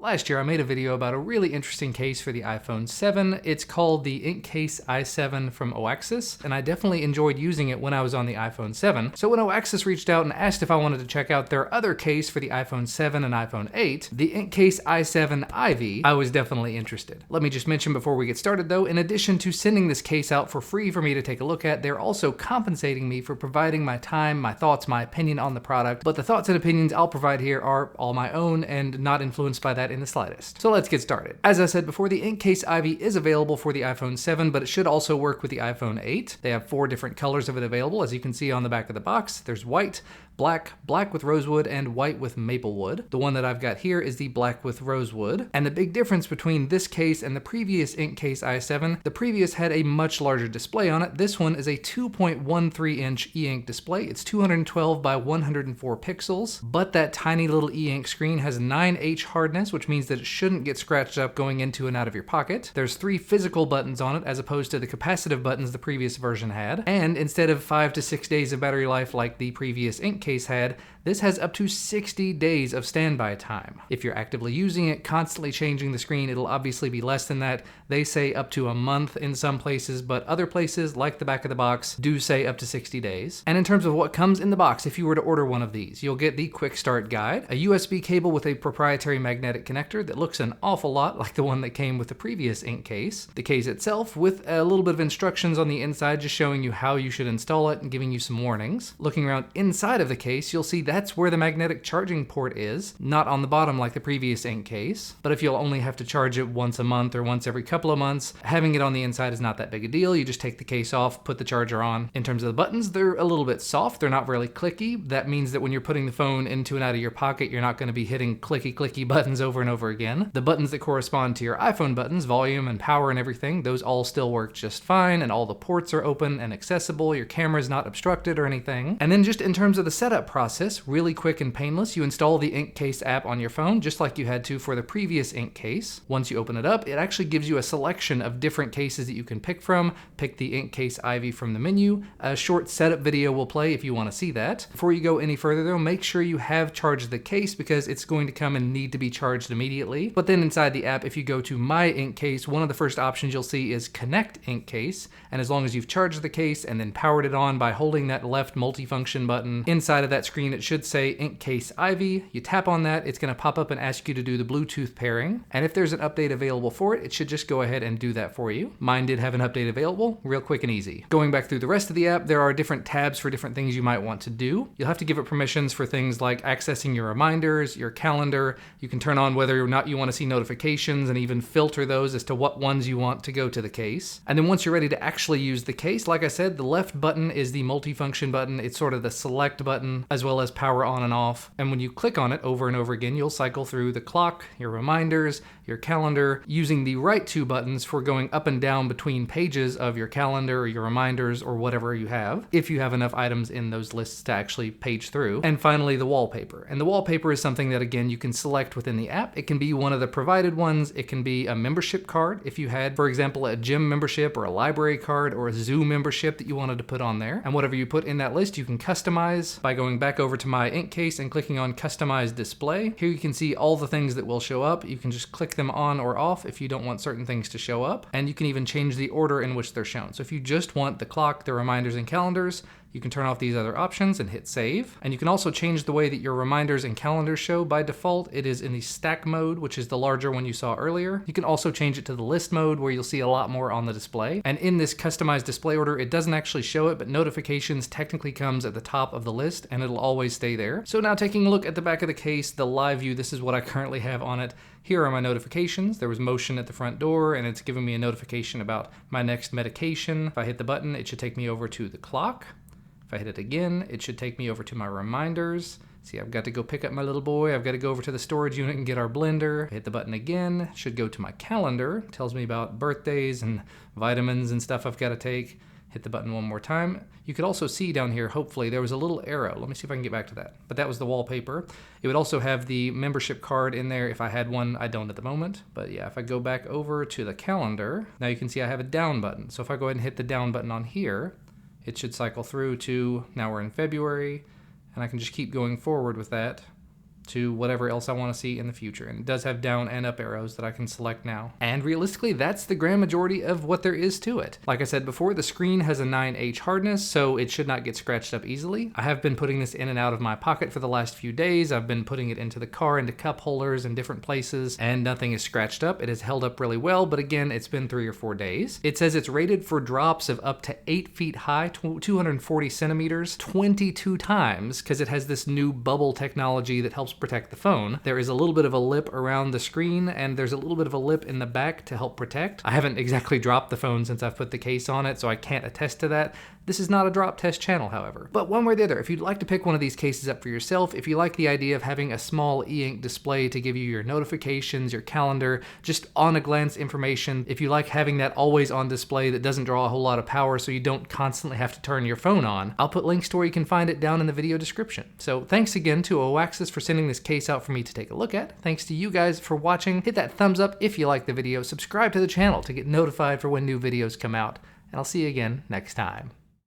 Last year I made a video about a really interesting case for the iPhone 7. It's called the Inkcase i7 from Oaxis, and I definitely enjoyed using it when I was on the iPhone 7. So when Oaxis reached out and asked if I wanted to check out their other case for the iPhone 7 and iPhone 8, the Inkcase i7 IV, I was definitely interested. Let me just mention before we get started though, in addition to sending this case out for free for me to take a look at, they're also compensating me for providing my time, my thoughts, my opinion on the product. But the thoughts and opinions I'll provide here are all my own and not influenced by that in the slightest. So let's get started. As I said before, the Inkcase IV is available for the iPhone 7, but it should also work with the iPhone 8. They have 4 different colors of it available, as you can see on the back of the box. There's white, black, black with rosewood, and white with maplewood. The one that I've got here is the black with rosewood. And the big difference between this case and the previous Inkcase i7, the previous had a much larger display on it. This one is a 2.13-inch e-ink display. It's 212 by 104 pixels, but that tiny little e-ink screen has 9H hardness, which means that it shouldn't get scratched up going into and out of your pocket. There's 3 physical buttons on it as opposed to the capacitive buttons the previous version had. And instead of 5 to 6 days of battery life like the previous Inkcase had, this has up to 60 days of standby time. If you're actively using it, constantly changing the screen, it'll obviously be less than that. They say up to a month in some places, but other places, like the back of the box, do say up to 60 days. And in terms of what comes in the box, if you were to order one of these, you'll get the quick start guide, a USB cable with a proprietary magnetic connector that looks an awful lot like the one that came with the previous Inkcase, the case itself with a little bit of instructions on the inside just showing you how you should install it and giving you some warnings. Looking around inside of the case, you'll see that's where the magnetic charging port is, not on the bottom like the previous Inkcase. But if you'll only have to charge it once a month or once every couple of months, having it on the inside is not that big a deal. You just take the case off, put the charger on. In terms of the buttons, they're a little bit soft. They're not really clicky. That means that when you're putting the phone into and out of your pocket, you're not going to be hitting clicky buttons over and over again. The buttons that correspond to your iPhone buttons, volume and power and everything, those all still work just fine, and all the ports are open and accessible. Your camera's not obstructed or anything. And then just in terms of the setup process, really quick and painless. You install the Inkcase app on your phone, just like you had to for the previous Inkcase. Once you open it up, it actually gives you a selection of different cases that you can pick from. Pick the Inkcase IV from the menu. A short setup video will play if you want to see that. Before you go any further though, make sure you have charged the case because it's going to come and need to be charged immediately. But then inside the app, if you go to My Inkcase, one of the first options you'll see is Connect Inkcase. And as long as you've charged the case and then powered it on by holding that left multifunction button, inside of that screen it should say Inkcase IV. You tap on that, it's going to pop up and ask you to do the Bluetooth pairing. And if there's an update available for it, it should just go ahead and do that for you. Mine did have an update available, real quick and easy. Going back through the rest of the app, there are different tabs for different things you might want to do. You'll have to give it permissions for things like accessing your reminders, your calendar. You can turn on whether or not you want to see notifications and even filter those as to what ones you want to go to the case. And then once you're ready to actually use the case, like I said, the left button is the multifunction button. It's sort of the select button as well as power on and off. And when you click on it over and over again, you'll cycle through the clock, your reminders, your calendar, using the right 2 buttons for going up and down between pages of your calendar or your reminders or whatever you have, if you have enough items in those lists to actually page through. And finally, the wallpaper. And the wallpaper is something that, again, you can select within the app. It can be one of the provided ones. It can be a membership card. If you had, for example, a gym membership or a library card or a zoo membership that you wanted to put on there. And whatever you put in that list, you can customize by going back over to My Inkcase and clicking on Customize Display. Here you can see all the things that will show up. You can just click them on or off if you don't want certain things to show up. And you can even change the order in which they're shown. So if you just want the clock, the reminders, and calendars, you can turn off these other options and hit save. And you can also change the way that your reminders and calendars show. By default, it is in the stack mode, which is the larger one you saw earlier. You can also change it to the list mode where you'll see a lot more on the display. And in this customized display order, it doesn't actually show it, but notifications technically comes at the top of the list and it'll always stay there. So now taking a look at the back of the case, the live view, this is what I currently have on it. Here are my notifications. There was motion at the front door and it's giving me a notification about my next medication. If I hit the button, it should take me over to the clock. If I hit it again, it should take me over to my reminders. See, I've got to go pick up my little boy. I've got to go over to the storage unit and get our blender. Hit the button again. It should go to my calendar. It tells me about birthdays and vitamins and stuff I've got to take. Hit the button one more time. You could also see down here, hopefully, there was a little arrow. Let me see if I can get back to that. But that was the wallpaper. It would also have the membership card in there if I had one. I don't at the moment. But yeah, if I go back over to the calendar, now you can see I have a down button. So if I go ahead and hit the down button on here, it should cycle through to, now we're in February, and I can just keep going forward with that to whatever else I want to see in the future. And it does have down and up arrows that I can select now. And realistically, that's the grand majority of what there is to it. Like I said before, the screen has a 9H hardness, so it should not get scratched up easily. I have been putting this in and out of my pocket for the last few days. I've been putting it into the car, into cup holders and different places, and nothing is scratched up. It has held up really well, but again, it's been 3 or 4 days. It says it's rated for drops of up to 8 feet high, 240 centimeters, 22 times, because it has this new bubble technology that helps protect the phone. There is a little bit of a lip around the screen, and there's a little bit of a lip in the back to help protect. I haven't exactly dropped the phone since I've put the case on it, so I can't attest to that. This is not a drop test channel, however. But one way or the other, if you'd like to pick one of these cases up for yourself, if you like the idea of having a small e-ink display to give you your notifications, your calendar, just on-a-glance information, if you like having that always on display that doesn't draw a whole lot of power so you don't constantly have to turn your phone on, I'll put links to where you can find it down in the video description. So thanks again to Oaxis for sending this case out for me to take a look at. Thanks to you guys for watching. Hit that thumbs up if you like the video. Subscribe to the channel to get notified for when new videos come out. And I'll see you again next time.